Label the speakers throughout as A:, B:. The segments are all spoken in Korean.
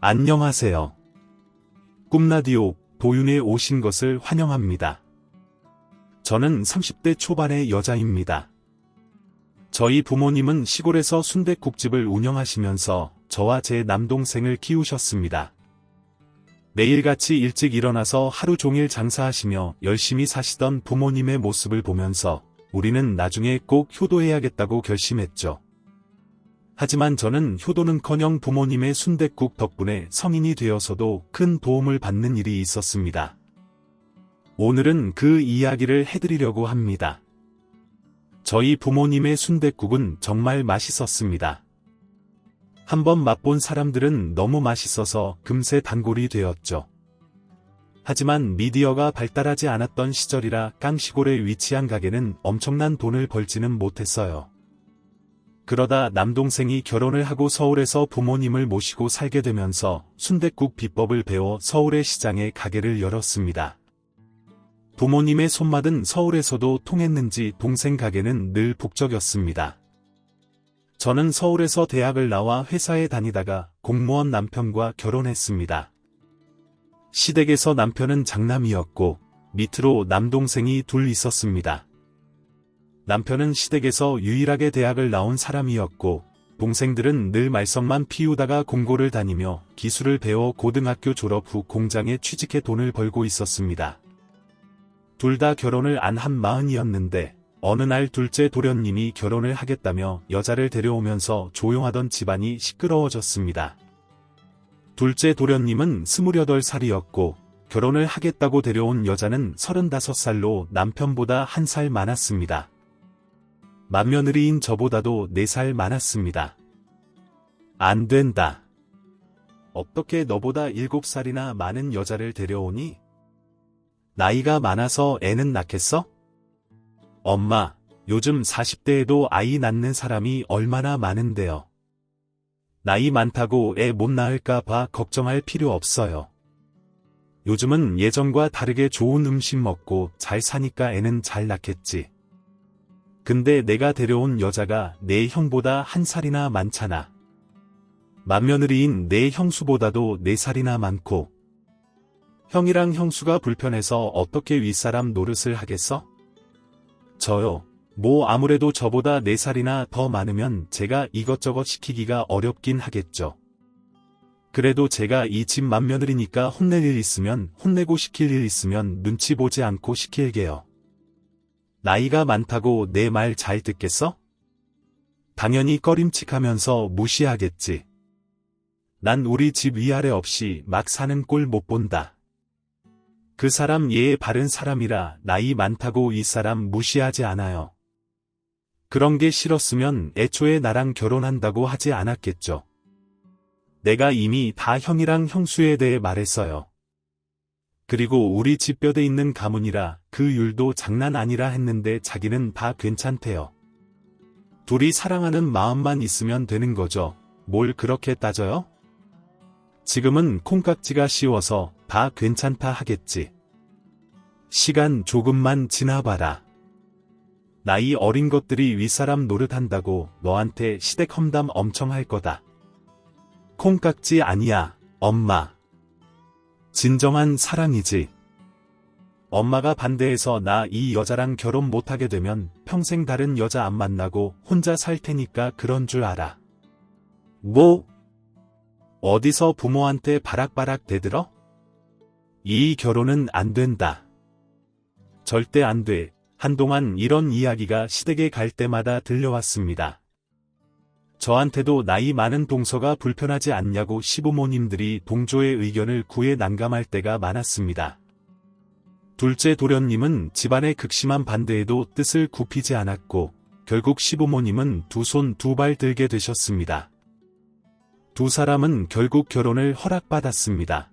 A: 안녕하세요. 꿈라디오 도윤에 오신 것을 환영합니다. 저는 30대 초반의 여자입니다. 저희 부모님은 시골에서 순댓국집을 운영하시면서 저와 제 남동생을 키우셨습니다. 매일같이 일찍 일어나서 하루 종일 장사하시며 열심히 사시던 부모님의 모습을 보면서 우리는 나중에 꼭 효도해야겠다고 결심했죠. 하지만 저는 효도는커녕 부모님의 순댓국 덕분에 성인이 되어서도 큰 도움을 받는 일이 있었습니다. 오늘은 그 이야기를 해드리려고 합니다. 저희 부모님의 순댓국은 정말 맛있었습니다. 한번 맛본 사람들은 너무 맛있어서 금세 단골이 되었죠. 하지만 미디어가 발달하지 않았던 시절이라 깡시골에 위치한 가게는 엄청난 돈을 벌지는 못했어요. 그러다 남동생이 결혼을 하고 서울에서 부모님을 모시고 살게 되면서 순댓국 비법을 배워 서울의 시장에 가게를 열었습니다. 부모님의 손맛은 서울에서도 통했는지 동생 가게는 늘 북적였습니다. 저는 서울에서 대학을 나와 회사에 다니다가 공무원 남편과 결혼했습니다. 시댁에서 남편은 장남이었고 밑으로 남동생이 둘 있었습니다. 남편은 시댁에서 유일하게 대학을 나온 사람이었고 동생들은 늘 말썽만 피우다가 공고를 다니며 기술을 배워 고등학교 졸업 후 공장에 취직해 돈을 벌고 있었습니다. 둘 다 결혼을 안 한 마흔이었는데 어느 날 둘째 도련님이 결혼을 하겠다며 여자를 데려오면서 조용하던 집안이 시끄러워졌습니다. 둘째 도련님은 28살이었고 결혼을 하겠다고 데려온 여자는 35살로 남편보다 1살 많았습니다. 맏며느리인 저보다도 4살 많았습니다. 안 된다. 어떻게 너보다 7살이나 많은 여자를 데려오니? 나이가 많아서 애는 낳겠어? 엄마, 요즘 40대에도 아이 낳는 사람이 얼마나 많은데요. 나이 많다고 애 못 낳을까 봐 걱정할 필요 없어요. 요즘은 예전과 다르게 좋은 음식 먹고 잘 사니까 애는 잘 낳겠지. 근데 내가 데려온 여자가 내 형보다 1살이나 많잖아. 맏며느리인 내 형수보다도 4살이나 많고. 형이랑 형수가 불편해서 어떻게 윗사람 노릇을 하겠어? 저요. 뭐 아무래도 저보다 4살이나 더 많으면 제가 이것저것 시키기가 어렵긴 하겠죠. 그래도 제가 이 집 맏며느리니까 혼낼 일 있으면 혼내고 시킬 일 있으면 눈치 보지 않고 시킬게요. 나이가 많다고 내 말 잘 듣겠어? 당연히 꺼림칙하면서 무시하겠지. 난 우리 집 위아래 없이 막 사는 꼴 못 본다. 그 사람 예의 바른 사람이라 나이 많다고 이 사람 무시하지 않아요. 그런 게 싫었으면 애초에 나랑 결혼한다고 하지 않았겠죠. 내가 이미 다 형이랑 형수에 대해 말했어요. 그리고 우리 집 뼈대 있는 가문이라 그 율도 장난 아니라 했는데 자기는 다 괜찮대요. 둘이 사랑하는 마음만 있으면 되는 거죠. 뭘 그렇게 따져요? 지금은 콩깍지가 씌워서 다 괜찮다 하겠지. 시간 조금만 지나봐라. 나이 어린 것들이 윗사람 노릇한다고 너한테 시댁 험담 엄청 할 거다. 콩깍지 아니야, 엄마. 진정한 사랑이지. 엄마가 반대해서 나 이 여자랑 결혼 못하게 되면 평생 다른 여자 안 만나고 혼자 살 테니까 그런 줄 알아. 뭐? 어디서 부모한테 바락바락 대들어? 이 결혼은 안 된다. 절대 안 돼. 한동안 이런 이야기가 시댁에 갈 때마다 들려왔습니다. 저한테도 나이 많은 동서가 불편하지 않냐고 시부모님들이 동조의 의견을 구해 난감할 때가 많았습니다. 둘째 도련님은 집안의 극심한 반대에도 뜻을 굽히지 않았고 결국 시부모님은 두 손 두 발 들게 되셨습니다. 두 사람은 결국 결혼을 허락받았습니다.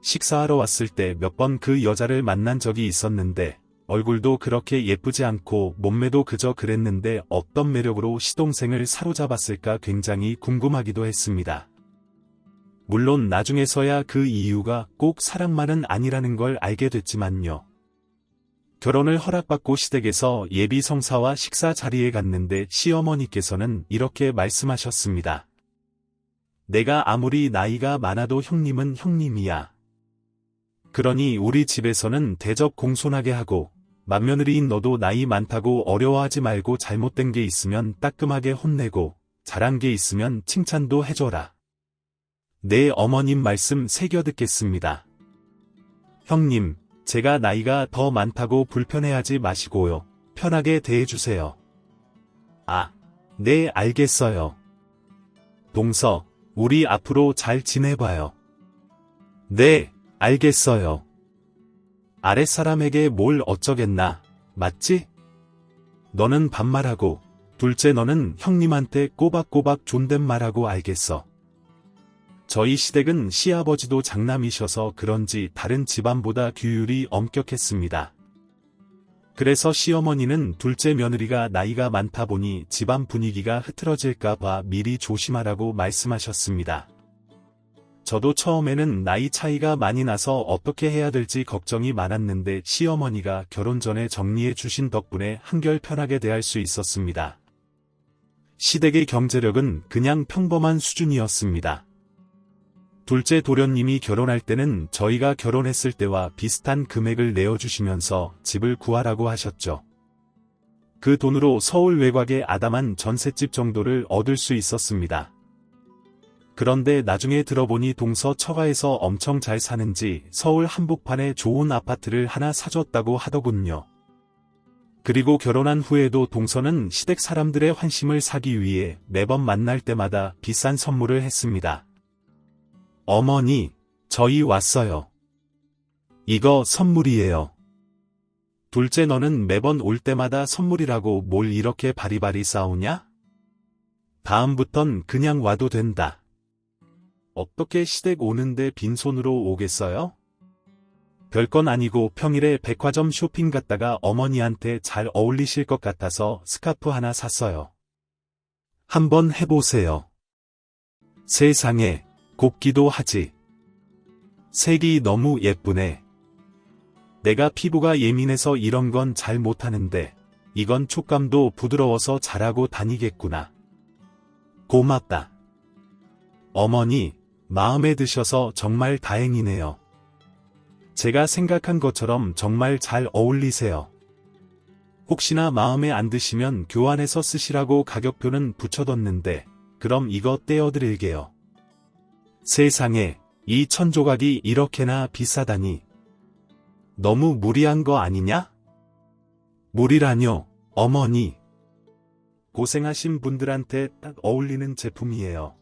A: 식사하러 왔을 때 몇 번 그 여자를 만난 적이 있었는데 얼굴도 그렇게 예쁘지 않고 몸매도 그저 그랬는데 어떤 매력으로 시동생을 사로잡았을까 굉장히 궁금하기도 했습니다. 물론 나중에서야 그 이유가 꼭 사랑만은 아니라는 걸 알게 됐지만요. 결혼을 허락받고 시댁에서 예비 성사와 식사 자리에 갔는데 시어머니께서는 이렇게 말씀하셨습니다. 내가 아무리 나이가 많아도 형님은 형님이야. 그러니 우리 집에서는 대접 공손하게 하고 맏며느리인 너도 나이 많다고 어려워하지 말고 잘못된 게 있으면 따끔하게 혼내고 잘한 게 있으면 칭찬도 해줘라. 네, 어머님 말씀 새겨 듣겠습니다. 형님, 제가 나이가 더 많다고 불편해하지 마시고요. 편하게 대해주세요. 아, 네, 알겠어요. 동서, 우리 앞으로 잘 지내봐요. 네, 알겠어요. 아랫사람에게 뭘 어쩌겠나, 맞지? 너는 반말하고, 둘째 너는 형님한테 꼬박꼬박 존댓말하고 알겠어. 저희 시댁은 시아버지도 장남이셔서 그런지 다른 집안보다 규율이 엄격했습니다. 그래서 시어머니는 둘째 며느리가 나이가 많다 보니 집안 분위기가 흐트러질까봐 미리 조심하라고 말씀하셨습니다. 저도 처음에는 나이 차이가 많이 나서 어떻게 해야 될지 걱정이 많았는데 시어머니가 결혼 전에 정리해 주신 덕분에 한결 편하게 대할 수 있었습니다. 시댁의 경제력은 그냥 평범한 수준이었습니다. 둘째 도련님이 결혼할 때는 저희가 결혼했을 때와 비슷한 금액을 내어주시면서 집을 구하라고 하셨죠. 그 돈으로 서울 외곽의 아담한 전셋집 정도를 얻을 수 있었습니다. 그런데 나중에 들어보니 동서 처가에서 엄청 잘 사는지 서울 한복판에 좋은 아파트를 하나 사줬다고 하더군요. 그리고 결혼한 후에도 동서는 시댁 사람들의 환심을 사기 위해 매번 만날 때마다 비싼 선물을 했습니다. 어머니, 저희 왔어요. 이거 선물이에요. 둘째 너는 매번 올 때마다 선물이라고 뭘 이렇게 바리바리 싸우냐? 다음부턴 그냥 와도 된다. 어떻게 시댁 오는데 빈손으로 오겠어요? 별건 아니고 평일에 백화점 쇼핑 갔다가 어머니한테 잘 어울리실 것 같아서 스카프 하나 샀어요. 한번 해보세요. 세상에, 곱기도 하지. 색이 너무 예쁘네. 내가 피부가 예민해서 이런 건 잘 못하는데 이건 촉감도 부드러워서 잘하고 다니겠구나. 고맙다. 어머니, 마음에 드셔서 정말 다행이네요. 제가 생각한 것처럼 정말 잘 어울리세요. 혹시나 마음에 안 드시면 교환해서 쓰시라고 가격표는 붙여뒀는데 그럼 이거 떼어드릴게요. 세상에, 이 천조각이 이렇게나 비싸다니. 너무 무리한 거 아니냐? 무리라뇨, 어머니. 고생하신 분들한테 딱 어울리는 제품이에요.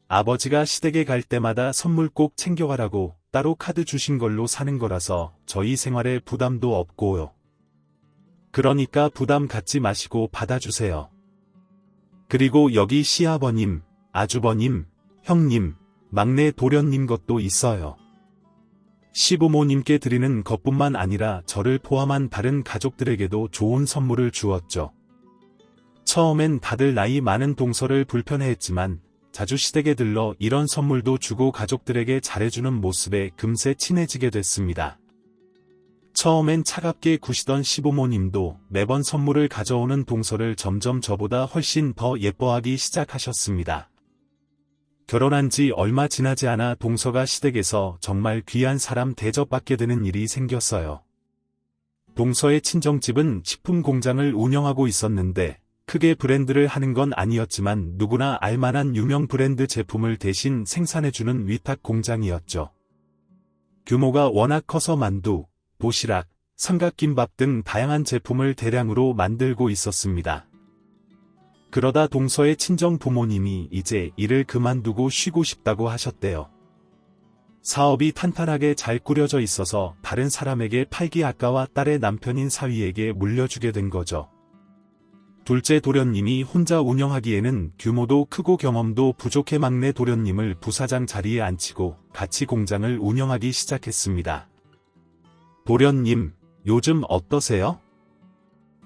A: 아버지가 시댁에 갈 때마다 선물 꼭 챙겨가라고 따로 카드 주신 걸로 사는 거라서 저희 생활에 부담도 없고요. 그러니까 부담 갖지 마시고 받아주세요. 그리고 여기 시아버님, 아주버님, 형님, 막내 도련님 것도 있어요. 시부모님께 드리는 것뿐만 아니라 저를 포함한 다른 가족들에게도 좋은 선물을 주었죠. 처음엔 다들 나이 많은 동서를 불편해했지만 자주 시댁에 들러 이런 선물도 주고 가족들에게 잘해주는 모습에 금세 친해지게 됐습니다. 처음엔 차갑게 구시던 시부모님도 매번 선물을 가져오는 동서를 점점 저보다 훨씬 더 예뻐하기 시작하셨습니다. 결혼한 지 얼마 지나지 않아 동서가 시댁에서 정말 귀한 사람 대접받게 되는 일이 생겼어요. 동서의 친정집은 식품 공장을 운영하고 있었는데 크게 브랜드를 하는 건 아니었지만 누구나 알만한 유명 브랜드 제품을 대신 생산해주는 위탁 공장이었죠. 규모가 워낙 커서 만두, 도시락, 삼각김밥 등 다양한 제품을 대량으로 만들고 있었습니다. 그러다 동서의 친정 부모님이 이제 일을 그만두고 쉬고 싶다고 하셨대요. 사업이 탄탄하게 잘 꾸려져 있어서 다른 사람에게 팔기 아까워 딸의 남편인 사위에게 물려주게 된 거죠. 둘째 도련님이 혼자 운영하기에는 규모도 크고 경험도 부족해 막내 도련님을 부사장 자리에 앉히고 같이 공장을 운영하기 시작했습니다. 도련님, 요즘 어떠세요?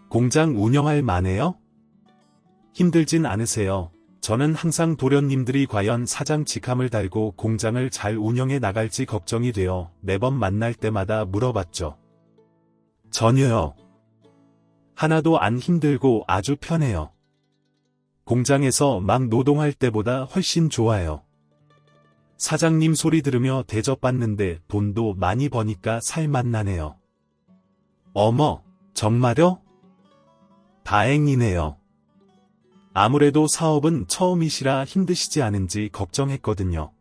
A: 공장 운영할 만해요? 힘들진 않으세요? 저는 항상 도련님들이 과연 사장 직함을 달고 공장을 잘 운영해 나갈지 걱정이 되어 매번 만날 때마다 물어봤죠. 전혀요. 하나도 안 힘들고 아주 편해요. 공장에서 막 노동할 때보다 훨씬 좋아요. 사장님 소리 들으며 대접받는데 돈도 많이 버니까 살맛 나네요. 어머, 정말요? 다행이네요. 아무래도 사업은 처음이시라 힘드시지 않은지 걱정했거든요.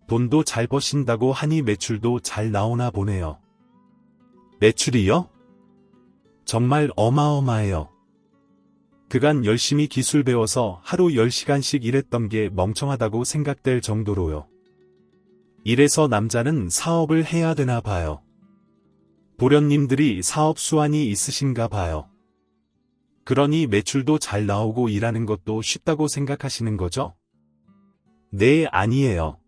A: 돈도 잘 버신다고 하니 매출도 잘 나오나 보네요. 매출이요? 정말 어마어마해요. 그간 열심히 기술 배워서 하루 10시간씩 일했던 게 멍청하다고 생각될 정도로요. 이래서 남자는 사업을 해야 되나 봐요. 도련님들이 사업 수완이 있으신가 봐요. 그러니 매출도 잘 나오고 일하는 것도 쉽다고 생각하시는 거죠? 네, 아니에요.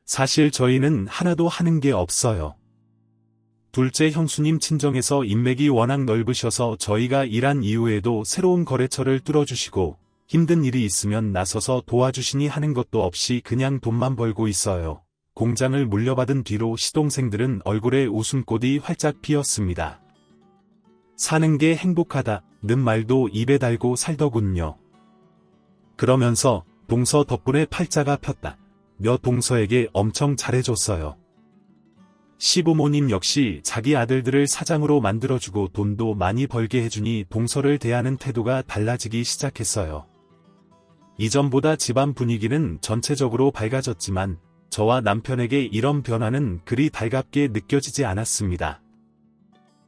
A: 사실 저희는 하나도 하는 게 없어요. 둘째 형수님 친정에서 인맥이 워낙 넓으셔서 저희가 일한 이후에도 새로운 거래처를 뚫어주시고 힘든 일이 있으면 나서서 도와주시니 하는 것도 없이 그냥 돈만 벌고 있어요. 공장을 물려받은 뒤로 시동생들은 얼굴에 웃음꽃이 활짝 피었습니다. 사는 게 행복하다는 말도 입에 달고 살더군요. 그러면서 동서 덕분에 팔자가 폈다. 며 동서에게 엄청 잘해줬어요. 시부모님 역시 자기 아들들을 사장으로 만들어주고 돈도 많이 벌게 해주니 동서를 대하는 태도가 달라지기 시작했어요. 이전보다 집안 분위기는 전체적으로 밝아졌지만 저와 남편에게 이런 변화는 그리 달갑게 느껴지지 않았습니다.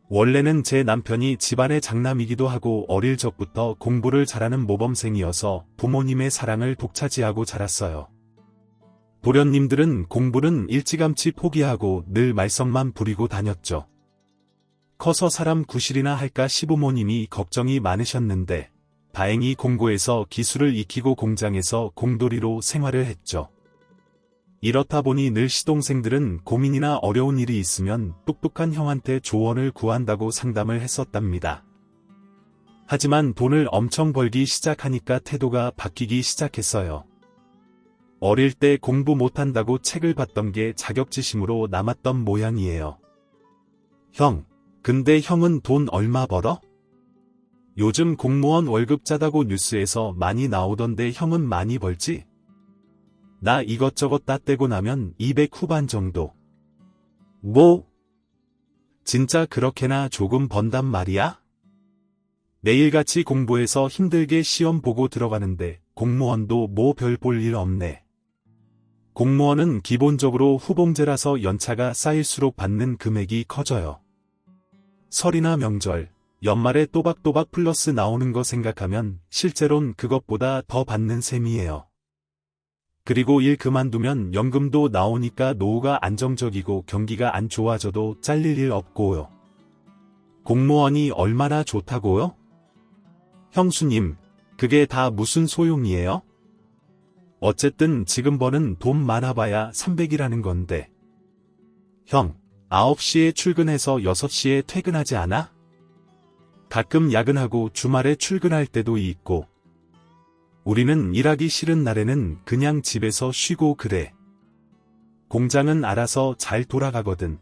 A: 원래는 제 남편이 집안의 장남이기도 하고 어릴 적부터 공부를 잘하는 모범생이어서 부모님의 사랑을 독차지하고 자랐어요. 도련님들은 공부는 일찌감치 포기하고 늘 말썽만 부리고 다녔죠. 커서 사람 구실이나 할까 시부모님이 걱정이 많으셨는데 다행히 공고에서 기술을 익히고 공장에서 공돌이로 생활을 했죠. 이렇다 보니 늘 시동생들은 고민이나 어려운 일이 있으면 똑똑한 형한테 조언을 구한다고 상담을 했었답니다. 하지만 돈을 엄청 벌기 시작하니까 태도가 바뀌기 시작했어요. 어릴 때 공부 못한다고 책을 봤던 게 자격지심으로 남았던 모양이에요. 형, 근데 형은 돈 얼마 벌어? 요즘 공무원 월급 짜다고 뉴스에서 많이 나오던데 형은 많이 벌지? 나 이것저것 다 떼고 나면 200 후반 정도. 뭐? 진짜 그렇게나 조금 번단 말이야? 매일같이 공부해서 힘들게 시험 보고 들어가는데 공무원도 뭐 별 볼 일 없네. 공무원은 기본적으로 후봉제라서 연차가 쌓일수록 받는 금액이 커져요. 설이나 명절, 연말에 또박또박 플러스 나오는 거 생각하면 실제론 그것보다 더 받는 셈이에요. 그리고 일 그만두면 연금도 나오니까 노후가 안정적이고 경기가 안 좋아져도 잘릴 일 없고요. 공무원이 얼마나 좋다고요? 형수님, 그게 다 무슨 소용이에요? 어쨌든 지금 버는 돈 많아봐야 300이라는 건데. 형, 9시에 출근해서 6시에 퇴근하지 않아? 가끔 야근하고 주말에 출근할 때도 있고. 우리는 일하기 싫은 날에는 그냥 집에서 쉬고 그래. 공장은 알아서 잘 돌아가거든.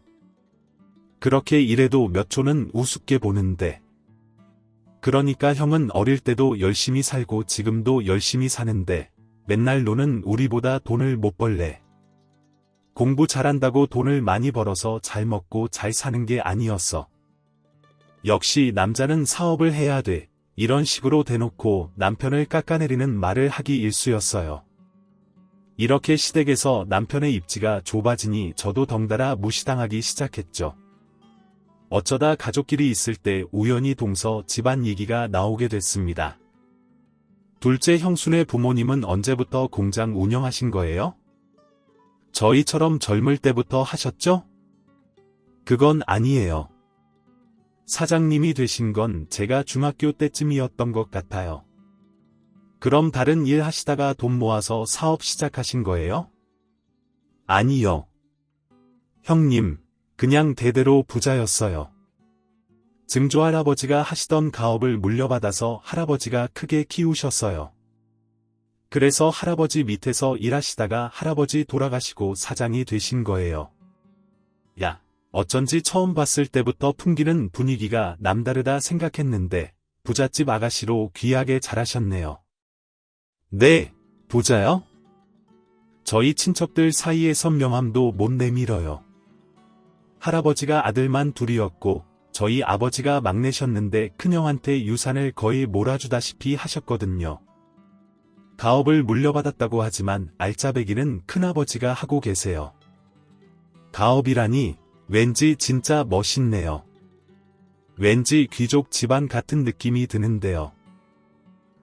A: 그렇게 일해도 몇 초는 우습게 보는데. 그러니까 형은 어릴 때도 열심히 살고 지금도 열심히 사는데 맨날 너는 우리보다 돈을 못 벌래. 공부 잘한다고 돈을 많이 벌어서 잘 먹고 잘 사는 게 아니었어. 역시 남자는 사업을 해야 돼. 이런 식으로 대놓고 남편을 깎아내리는 말을 하기 일쑤였어요. 이렇게 시댁에서 남편의 입지가 좁아지니 저도 덩달아 무시당하기 시작했죠. 어쩌다 가족끼리 있을 때 우연히 동서 집안 얘기가 나오게 됐습니다. 둘째 형수네 부모님은 언제부터 공장 운영하신 거예요? 저희처럼 젊을 때부터 하셨죠? 그건 아니에요. 사장님이 되신 건 제가 중학교 때쯤이었던 것 같아요. 그럼 다른 일 하시다가 돈 모아서 사업 시작하신 거예요? 아니요. 형님, 그냥 대대로 부자였어요. 증조할아버지가 하시던 가업을 물려받아서 할아버지가 크게 키우셨어요. 그래서 할아버지 밑에서 일하시다가 할아버지 돌아가시고 사장이 되신 거예요. 야, 어쩐지 처음 봤을 때부터 풍기는 분위기가 남다르다 생각했는데 부잣집 아가씨로 귀하게 자라셨네요. 네, 부자요? 저희 친척들 사이에선 명함도 못 내밀어요. 할아버지가 아들만 둘이었고 저희 아버지가 막내셨는데 큰형한테 유산을 거의 몰아주다시피 하셨거든요. 가업을 물려받았다고 하지만 알짜배기는 큰아버지가 하고 계세요. 가업이라니 왠지 진짜 멋있네요. 왠지 귀족 집안 같은 느낌이 드는데요.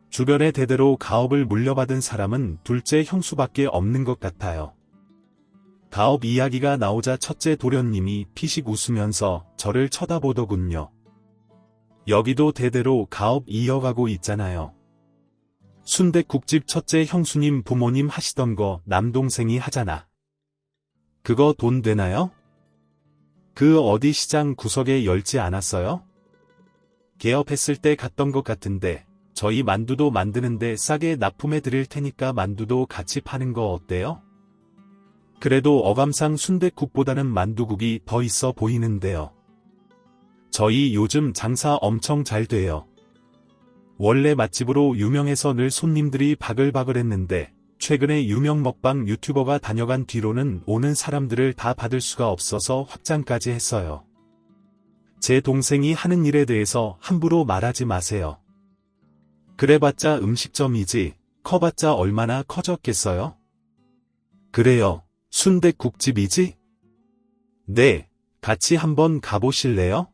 A: 주변에 대대로 가업을 물려받은 사람은 둘째 형수밖에 없는 것 같아요. 가업 이야기가 나오자 첫째 도련님이 피식 웃으면서 저를 쳐다보더군요. 여기도 대대로 가업 이어가고 있잖아요. 순댓국집 첫째 형수님 부모님 하시던 거 남동생이 하잖아. 그거 돈 되나요? 그 어디 시장 구석에 열지 않았어요? 개업했을 때 갔던 것 같은데 저희 만두도 만드는데 싸게 납품해 드릴 테니까 만두도 같이 파는 거 어때요? 그래도 어감상 순댓국보다는 만두국이 더 있어 보이는데요. 저희 요즘 장사 엄청 잘 돼요. 원래 맛집으로 유명해서 늘 손님들이 바글바글했는데 최근에 유명 먹방 유튜버가 다녀간 뒤로는 오는 사람들을 다 받을 수가 없어서 확장까지 했어요. 제 동생이 하는 일에 대해서 함부로 말하지 마세요. 그래봤자 음식점이지 커봤자 얼마나 커졌겠어요? 그래요. 순댓국집이지? 네, 같이 한번 가보실래요?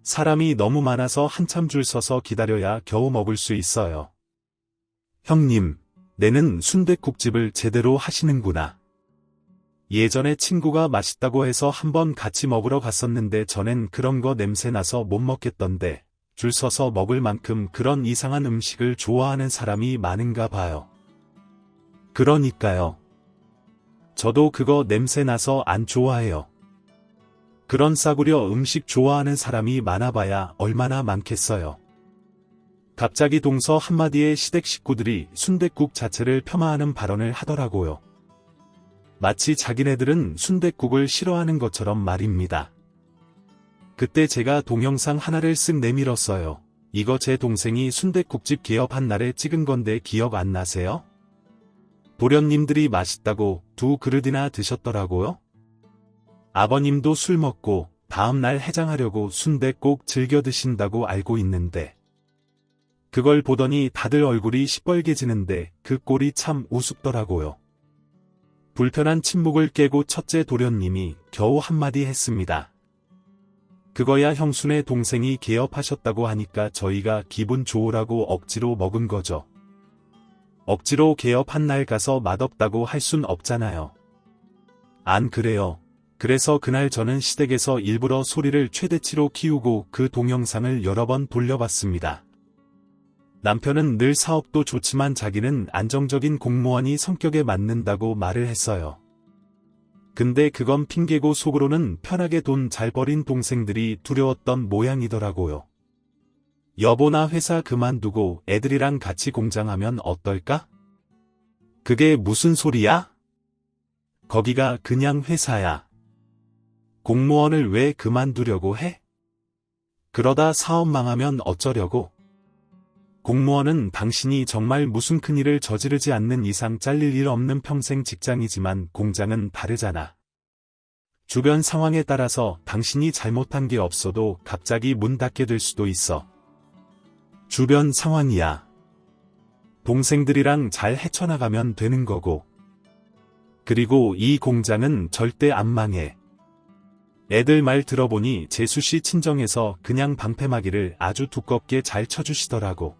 A: 사람이 너무 많아서 한참 줄 서서 기다려야 겨우 먹을 수 있어요. 형님, 내는 순댓국집을 제대로 하시는구나. 예전에 친구가 맛있다고 해서 한번 같이 먹으러 갔었는데 전엔 그런 거 냄새 나서 못 먹겠던데 줄 서서 먹을 만큼 그런 이상한 음식을 좋아하는 사람이 많은가 봐요. 그러니까요. 저도 그거 냄새 나서 안 좋아해요. 그런 싸구려 음식 좋아하는 사람이 많아봐야 얼마나 많겠어요. 갑자기 동서 한마디에 시댁 식구들이 순댓국 자체를 폄하하는 발언을 하더라고요. 마치 자기네들은 순댓국을 싫어하는 것처럼 말입니다. 그때 제가 동영상 하나를 쓱 내밀었어요. 이거 제 동생이 순댓국집 개업한 날에 찍은 건데 기억 안 나세요? 도련님들이 맛있다고 2그릇이나 드셨더라고요. 아버님도 술 먹고 다음날 해장하려고 순대 꼭 즐겨 드신다고 알고 있는데 그걸 보더니 다들 얼굴이 시뻘개지는데 그 꼴이 참 우습더라고요. 불편한 침묵을 깨고 첫째 도련님이 겨우 한마디 했습니다. 그거야 형수네 동생이 개업하셨다고 하니까 저희가 기분 좋으라고 억지로 먹은 거죠. 억지로 개업한 날 가서 맛없다고 할 순 없잖아요. 안 그래요. 그래서 그날 저는 시댁에서 일부러 소리를 최대치로 키우고 그 동영상을 여러 번 돌려봤습니다. 남편은 늘 사업도 좋지만 자기는 안정적인 공무원이 성격에 맞는다고 말을 했어요. 근데 그건 핑계고 속으로는 편하게 돈 잘 벌인 동생들이 두려웠던 모양이더라고요. 여보 나 회사 그만두고 애들이랑 같이 공장하면 어떨까? 그게 무슨 소리야? 거기가 그냥 회사야. 공무원을 왜 그만두려고 해? 그러다 사업 망하면 어쩌려고? 공무원은 당신이 정말 무슨 큰일을 저지르지 않는 이상 잘릴 일 없는 평생 직장이지만 공장은 다르잖아. 주변 상황에 따라서 당신이 잘못한 게 없어도 갑자기 문 닫게 될 수도 있어. 주변 상황이야. 동생들이랑 잘 헤쳐나가면 되는 거고. 그리고 이 공장은 절대 안 망해. 애들 말 들어보니 재수씨 친정에서 그냥 방패막이를 아주 두껍게 잘 쳐주시더라고.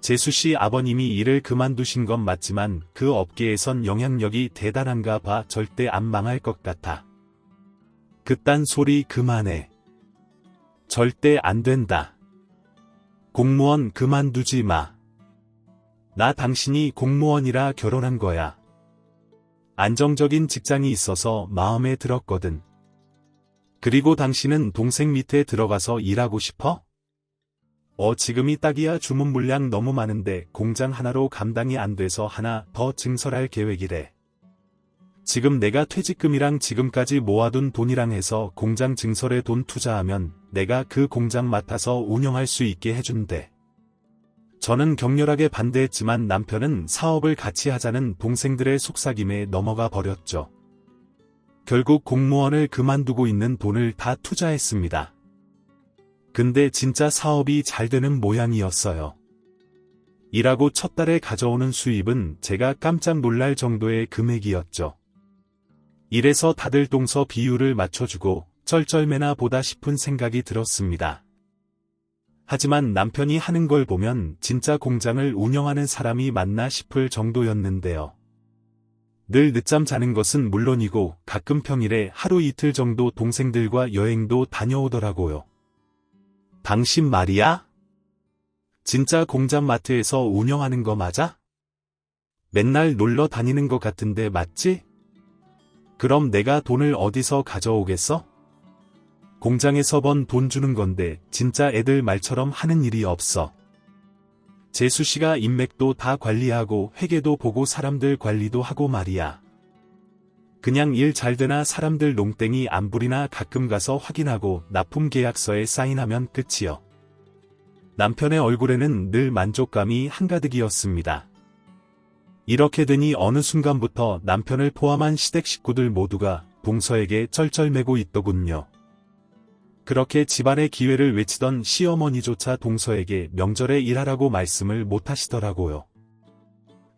A: 재수씨 아버님이 일을 그만두신 건 맞지만 그 업계에선 영향력이 대단한가 봐. 절대 안 망할 것 같아. 그딴 소리 그만해. 절대 안 된다. 공무원 그만두지 마. 나 당신이 공무원이라 결혼한 거야. 안정적인 직장이 있어서 마음에 들었거든. 그리고 당신은 동생 밑에 들어가서 일하고 싶어? 지금이 딱이야. 주문 물량 너무 많은데 공장 하나로 감당이 안 돼서 하나 더 증설할 계획이래. 지금 내가 퇴직금이랑 지금까지 모아둔 돈이랑 해서 공장 증설에 돈 투자하면 내가 그 공장 맡아서 운영할 수 있게 해준대. 저는 격렬하게 반대했지만 남편은 사업을 같이 하자는 동생들의 속삭임에 넘어가 버렸죠. 결국 공무원을 그만두고 있는 돈을 다 투자했습니다. 근데 진짜 사업이 잘 되는 모양이었어요. 일하고 첫 달에 가져오는 수입은 제가 깜짝 놀랄 정도의 금액이었죠. 이래서 다들 동서 비율을 맞춰주고 쩔쩔매나 보다 싶은 생각이 들었습니다. 하지만 남편이 하는 걸 보면 진짜 공장을 운영하는 사람이 맞나 싶을 정도였는데요. 늘 늦잠 자는 것은 물론이고 가끔 평일에 하루 이틀 정도 동생들과 여행도 다녀오더라고요. 당신 말이야? 진짜 공장 마트에서 운영하는 거 맞아? 맨날 놀러 다니는 것 같은데 맞지? 그럼 내가 돈을 어디서 가져오겠어? 공장에서 번 돈 주는 건데 진짜 애들 말처럼 하는 일이 없어. 재수씨가 인맥도 다 관리하고 회계도 보고 사람들 관리도 하고 말이야. 그냥 일 잘 되나 사람들 농땡이 안 부리나 가끔 가서 확인하고 납품 계약서에 사인하면 끝이요. 남편의 얼굴에는 늘 만족감이 한가득이었습니다. 이렇게 되니 어느 순간부터 남편을 포함한 시댁 식구들 모두가 동서에게 쩔쩔매고 있더군요. 그렇게 집안의 기회를 외치던 시어머니조차 동서에게 명절에 일하라고 말씀을 못하시더라고요.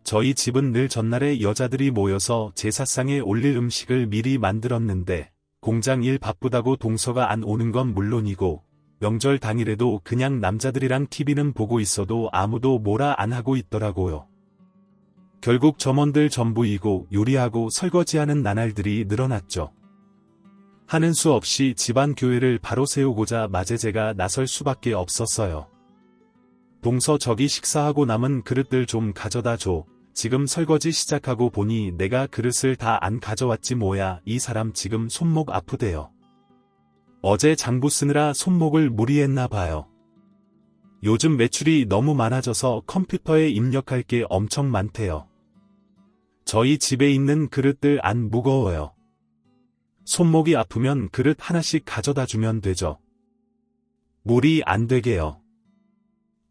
A: 저희 집은 늘 전날에 여자들이 모여서 제사상에 올릴 음식을 미리 만들었는데 공장 일 바쁘다고 동서가 안 오는 건 물론이고 명절 당일에도 그냥 남자들이랑 TV는 보고 있어도 아무도 뭐라 안 하고 있더라고요. 결국 점원들 전부이고 요리하고 설거지하는 나날들이 늘어났죠. 하는 수 없이 집안 교회를 바로 세우고자 마제제가 나설 수밖에 없었어요. 동서 저기 식사하고 남은 그릇들 좀 가져다 줘. 지금 설거지 시작하고 보니 내가 그릇을 다 안 가져왔지 뭐야. 이 사람 지금 손목 아프대요. 어제 장부 쓰느라 손목을 무리했나 봐요. 요즘 매출이 너무 많아져서 컴퓨터에 입력할 게 엄청 많대요. 저희 집에 있는 그릇들 안 무거워요. 손목이 아프면 그릇 하나씩 가져다 주면 되죠. 무리 안 되게요.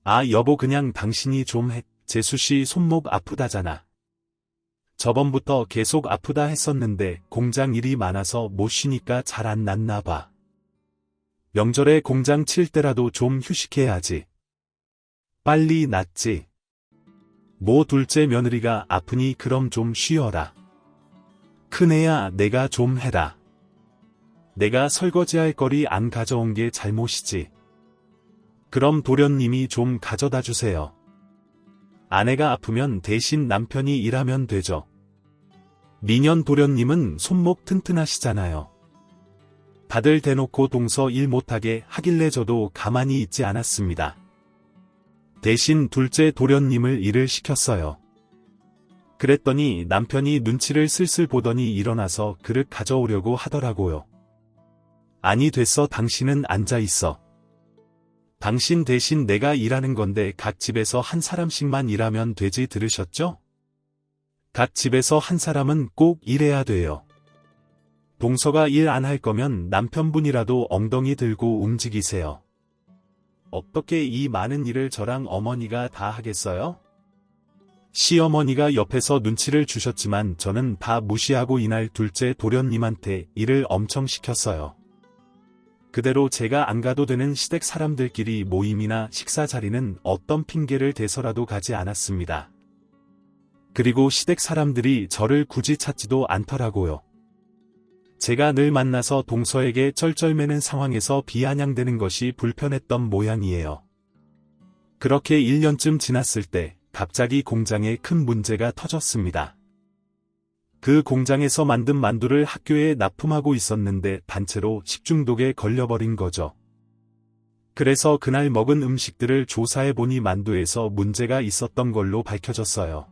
A: 아 여보 그냥 당신이 좀 해. 재수씨 손목 아프다잖아. 저번부터 계속 아프다 했었는데 공장 일이 많아서 못 쉬니까 잘 안 났나 봐. 명절에 공장 칠 때라도 좀 휴식해야지. 빨리 낫지. 뭐 둘째 며느리가 아프니 그럼 좀 쉬어라. 큰애야 내가 좀 해라. 내가 설거지할 거리 안 가져온 게 잘못이지. 그럼 도련님이 좀 가져다 주세요. 아내가 아프면 대신 남편이 일하면 되죠. 민현 도련님은 손목 튼튼하시잖아요. 다들 대놓고 동서 일 못하게 하길래 저도 가만히 있지 않았습니다. 대신 둘째 도련님을 일을 시켰어요. 그랬더니 남편이 눈치를 슬슬 보더니 일어나서 그릇 가져오려고 하더라고요. 아니 됐어 당신은 앉아 있어. 당신 대신 내가 일하는 건데 각 집에서 한 사람씩만 일하면 되지 들으셨죠? 각 집에서 한 사람은 꼭 일해야 돼요. 동서가 일 안 할 거면 남편분이라도 엉덩이 들고 움직이세요. 어떻게 이 많은 일을 저랑 어머니가 다 하겠어요? 시어머니가 옆에서 눈치를 주셨지만 저는 다 무시하고 이날 둘째 도련님한테 일을 엄청 시켰어요. 그대로 제가 안 가도 되는 시댁 사람들끼리 모임이나 식사 자리는 어떤 핑계를 대서라도 가지 않았습니다. 그리고 시댁 사람들이 저를 굳이 찾지도 않더라고요. 제가 늘 만나서 동서에게 쩔쩔매는 상황에서 비아냥대는 것이 불편했던 모양이에요. 그렇게 1년쯤 지났을 때 갑자기 공장에 큰 문제가 터졌습니다. 그 공장에서 만든 만두를 학교에 납품하고 있었는데 단체로 식중독에 걸려버린 거죠. 그래서 그날 먹은 음식들을 조사해보니 만두에서 문제가 있었던 걸로 밝혀졌어요.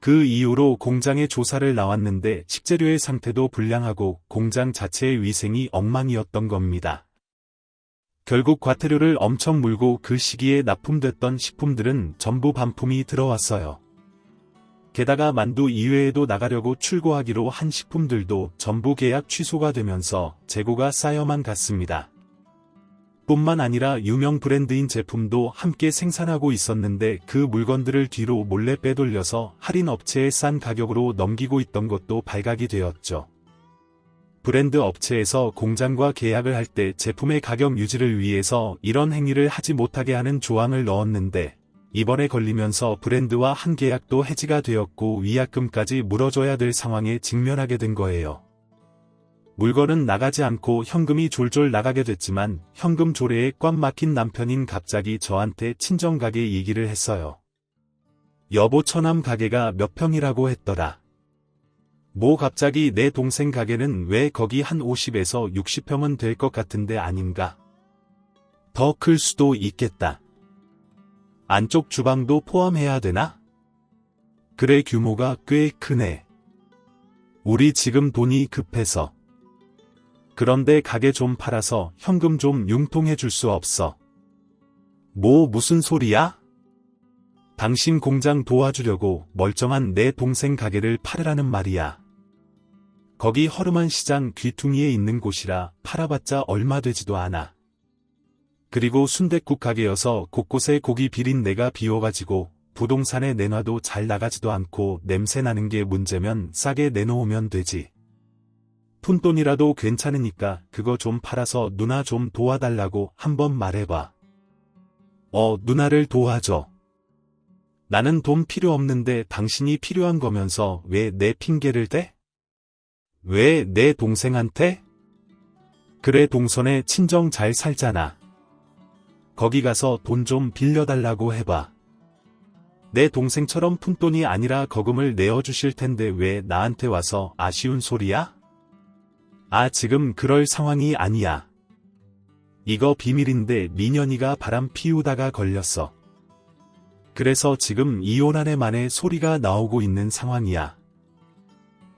A: 그 이후로 공장에 조사를 나왔는데 식재료의 상태도 불량하고 공장 자체의 위생이 엉망이었던 겁니다. 결국 과태료를 엄청 물고 그 시기에 납품됐던 식품들은 전부 반품이 들어왔어요. 게다가 만두 이외에도 나가려고 출고하기로 한 식품들도 전부 계약 취소가 되면서 재고가 쌓여만 갔습니다. 뿐만 아니라 유명 브랜드인 제품도 함께 생산하고 있었는데 그 물건들을 뒤로 몰래 빼돌려서 할인 업체에 싼 가격으로 넘기고 있던 것도 발각이 되었죠. 브랜드 업체에서 공장과 계약을 할 때 제품의 가격 유지를 위해서 이런 행위를 하지 못하게 하는 조항을 넣었는데 이번에 걸리면서 브랜드와 한 계약도 해지가 되었고 위약금까지 물어줘야 될 상황에 직면하게 된 거예요. 물건은 나가지 않고 현금이 졸졸 나가게 됐지만 현금 조례에 꽉 막힌 남편인 갑자기 저한테 친정가게 얘기를 했어요. 여보 처남 가게가 몇 평이라고 했더라. 뭐 갑자기 내 동생 가게는 왜 거기 한 50에서 60평은 될 것 같은데 아닌가? 더 클 수도 있겠다. 안쪽 주방도 포함해야 되나? 그래 규모가 꽤 크네. 우리 지금 돈이 급해서. 그런데 가게 좀 팔아서 현금 좀 융통해 줄 수 없어. 뭐 무슨 소리야? 당신 공장 도와주려고 멀쩡한 내 동생 가게를 팔으라는 말이야. 거기 허름한 시장 귀퉁이에 있는 곳이라 팔아봤자 얼마 되지도 않아. 그리고 순댓국 가게여서 곳곳에 고기 비린내가 비워가지고 부동산에 내놔도 잘 나가지도 않고 냄새 나는 게 문제면 싸게 내놓으면 되지. 푼돈이라도 괜찮으니까 그거 좀 팔아서 누나 좀 도와달라고 한번 말해봐. 누나를 도와줘. 나는 돈 필요 없는데 당신이 필요한 거면서 왜 내 핑계를 대? 왜 내 동생한테? 그래 동선에 친정 잘 살잖아. 거기 가서 돈 좀 빌려달라고 해봐. 내 동생처럼 푼돈이 아니라 거금을 내어주실 텐데 왜 나한테 와서 아쉬운 소리야? 지금 그럴 상황이 아니야. 이거 비밀인데 민현이가 바람 피우다가 걸렸어. 그래서 지금 이혼 한 해 만에 소리가 나오고 있는 상황이야.